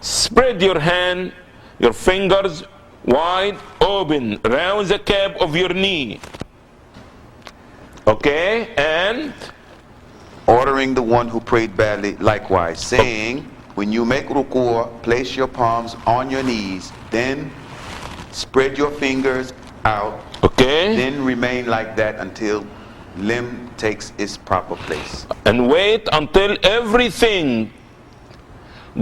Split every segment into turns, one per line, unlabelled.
spread your hand, your fingers wide open round the cap of your knee. Okay, and
ordering the one who prayed badly likewise, saying, when you make ruku', place your palms on your knees, then spread your fingers out,
okay,
then remain like that until limb takes its proper place.
And wait until everything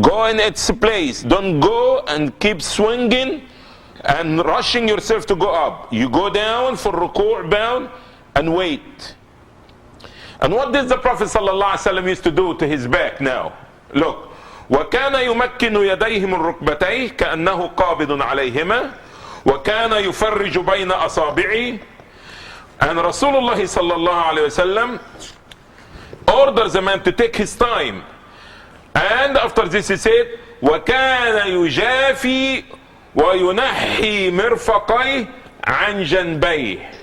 go in its place. Don't go and keep swinging and rushing yourself to go up. You go down for ruku' bound and wait. And what did the Prophet ﷺ used to do to his back now? Look. وكان يمكن يديه من ركبتيه كأنه قابض عليهما وكان يفرج بين أصابعه. And Rasulullah sallallahu alayhi wasallam orders a man to take his time. And after this he said, وكان يجافي وينحي مرفقيه عن جنبيه.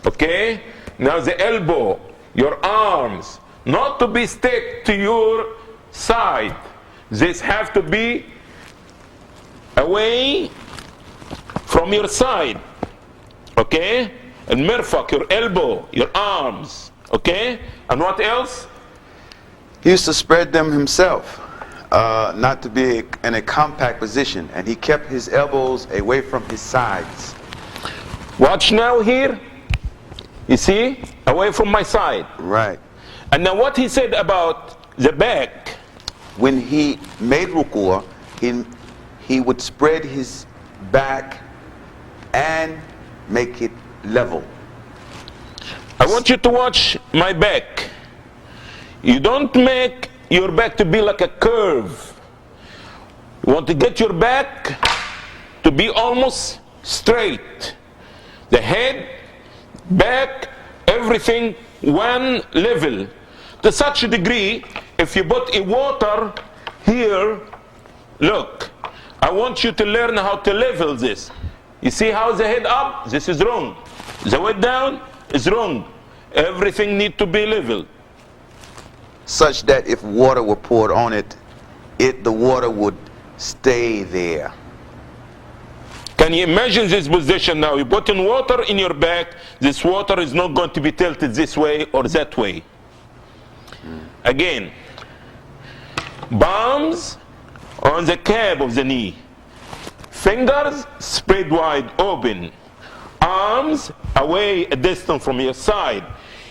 Okay? Now the elbow, your arms, not to be stick to your side. This have to be away from your side. Okay? And mirfaq, your elbow, your arms. Okay? And what else?
He used to spread them himself, not to be in a compact position, and he kept his elbows away from his sides.
Watch now here. You see? Away from my side.
Right.
And now what he said about the back.
When he made ruku', he would spread his back and make it level.
I want you to watch my back. You don't make your back to be like a curve. You want to get your back to be almost straight. The head, back, everything one level. To such a degree, if you put a water here, look, I want you to learn how to level this. You see how the head up? This is wrong. The way down is wrong. Everything need to be level.
Such that if water were poured on it, the water would stay there.
Can you imagine this position now? You put in water in your back, this water is not going to be tilted this way or that way. Again, palms on the calf of the knee, fingers spread wide open, arms away a distance from your side,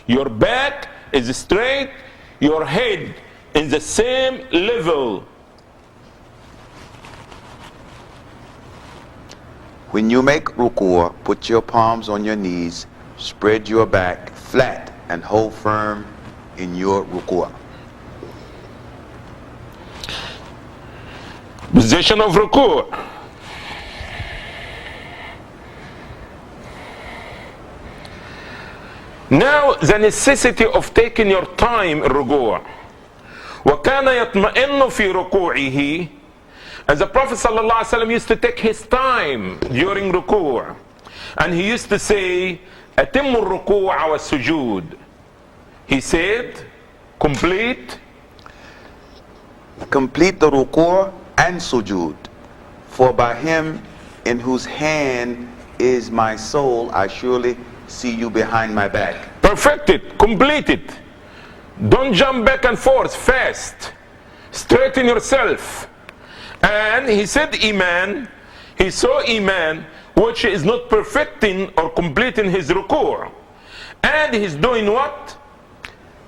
your back is straight, your head in the same level.
When you make ruku', put your palms on your knees, spread your back flat and hold firm in your ruku'.
Position of ruku'. Now the necessity of taking your time in ruku'. وَكَانَ يَطْمَئِنُّ فِي رُكُوعِهِ. And the Prophet ﷺ used to take his time during ruku'. And he used to say, أَتِمُّ الرُّكُوعَ وَالسُّجُودِ. He said, complete
the ruku' and sujood. For by him in whose hand is my soul, I surely see you behind my back.
Perfect it, complete it. Don't jump back and forth fast. Straighten yourself. And he said Iman, he saw Iman, which is not perfecting or completing his ruku'. And he's doing what?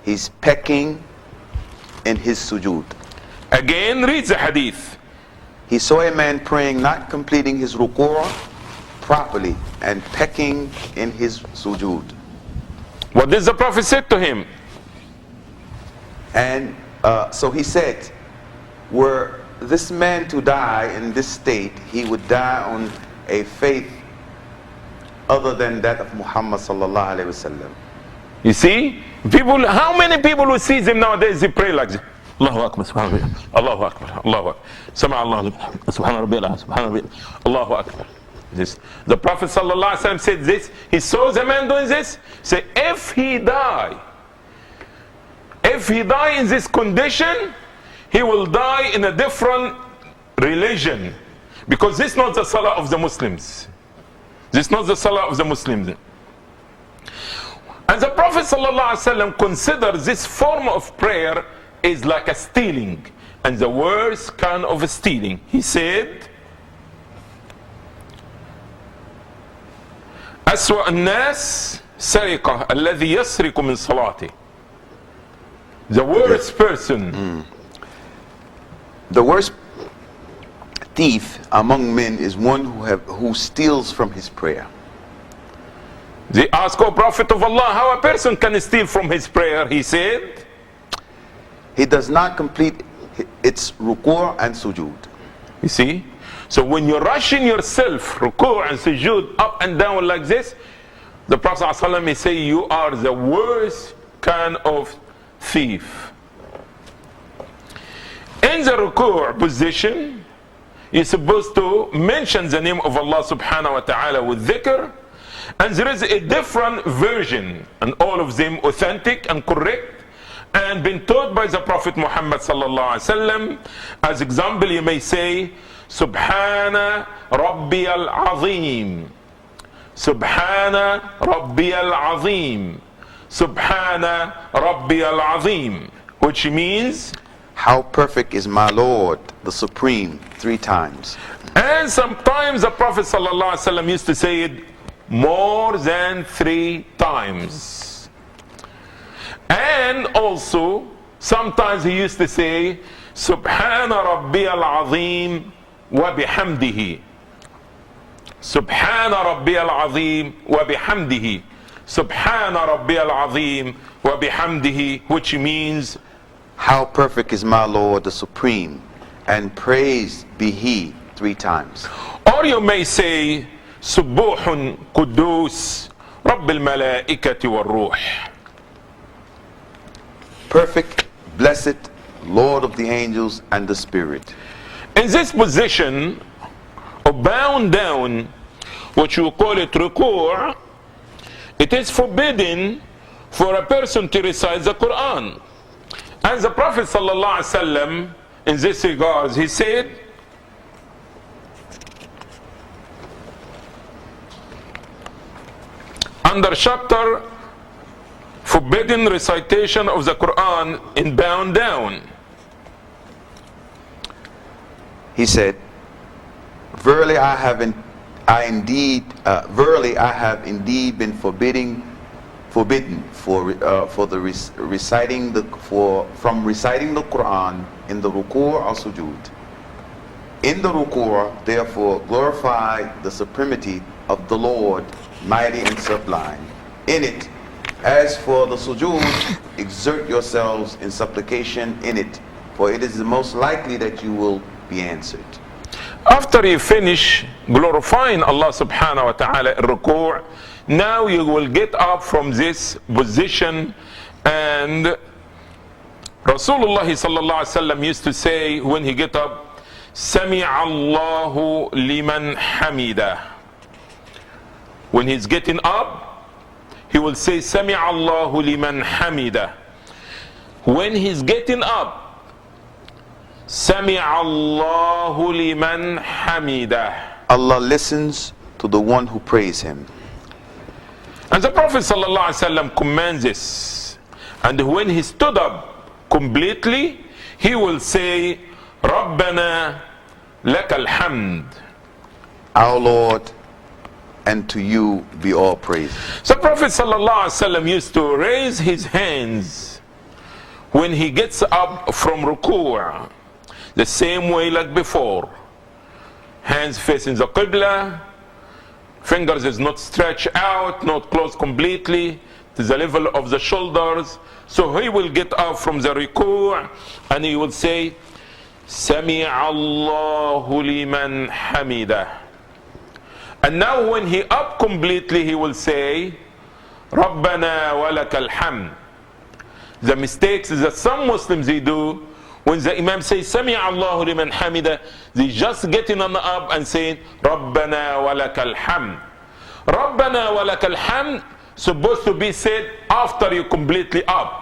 He's pecking in his sujood.
Again, read the hadith.
He saw a man praying, not completing his ruku' properly, and pecking in his sujood.
What did the Prophet say to him?
And so he said, were this man to die in this state, he would die on a faith other than that of Muhammad sallallahu alaihi wasallam.
You see, people. How many people who see them nowadays? They pray like this. Allahu Akbar, Subhanallah, Allahu Akbar, Allahu Akbar, Sama Allah, Subhanallah, Subhanallah, Allahu Akbar. This. The Prophet sallallahu alaihi wasallam said this. He saw the man doing this. Say, if he die in this condition, he will die in a different religion. Because this is not the salah of the Muslims. This is not the salah of the Muslims. And the Prophet ﷺ considers this form of prayer is like a stealing, and the worst kind of stealing. He said, أسوأ الناس سرقة الذي يسرق من صلاته. The worst person.
The worst thief among men is one who steals from his prayer.
They ask, O Prophet of Allah, how a person can steal from his prayer? He said,
he does not complete its ruku' and sujood.
You see? So when you're rushing yourself, ruku' and sujood, up and down like this, the Prophet ﷺ may say, you are the worst kind of thief. In the ruku' position, you're supposed to mention the name of Allah subhanahu wa ta'ala with dhikr, and there is a different version, and all of them authentic and correct, and been taught by the Prophet Muhammad sallallahu alaihi wasallam. As example, you may say, Subhana Rabbi al-Azim, Subhana Rabbi al-Azim, Subhana Rabbi al-Azim, which means,
how perfect is my Lord, the Supreme, 3 times.
And sometimes the Prophet sallallahu alaihi wasallam used to say it more than 3 times. And also, sometimes he used to say, Subhana Rabbi al-Azim wa bihamdihi. Subhana Rabbi al-Azim wa bihamdihi. Subhana Rabbi al-Azim wa bihamdihi, which means,
how perfect is my Lord, the Supreme, and praised be He, 3 times.
Or you may say, Subuhun Qudus Rabbil Malaikati wal Ruh.
Perfect, blessed, Lord of the angels and the Spirit.
In this position of bowing down, what you call it ruku', it is forbidden for a person to recite the Quran. And the Prophet sallallahu alaihi wasallam, in this regard, he said, under chapter forbidden recitation of the Quran in bowing down,
he said, verily I have indeed been forbidden from reciting the Quran in the ruku' or sujood. In the ruku', therefore, glorify the supremacy of the Lord, mighty and sublime. In it, as for the sujood, exert yourselves in supplication in it, for it is the most likely that you will be answered.
After you finish glorifying Allah subhanahu wa ta'ala in ruku', now you will get up from this position, and Rasulullah sallallahu alaihi wasallam used to say when he get up, Sami Allahu liman hamida. When he's getting up, he will say Sami Allahu liman hamida. When he's getting up, Sami Allahu liman hamida.
Allah listens to the one who praise him.
And the Prophet ﷺ commands this. And when he stood up completely, he will say, Rabbana lakal hamd.
Our Lord, and to you be all praise.
So Prophet ﷺ used to raise his hands when he gets up from ruku', the same way like before. Hands facing the Qibla, fingers is not stretched out, not closed completely to the level of the shoulders. So he will get up from the ruku' and he will say, Sami Allahu liman hamida. And now when he up completely, he will say, Rabbana walakal hamd. The mistakes that some Muslims they do, when the Imam says Sami Allahu liman hamida, they just getting on the up and saying Rabbana walakal hamd. Rabbana walakal hamd supposed to be said after you completely up.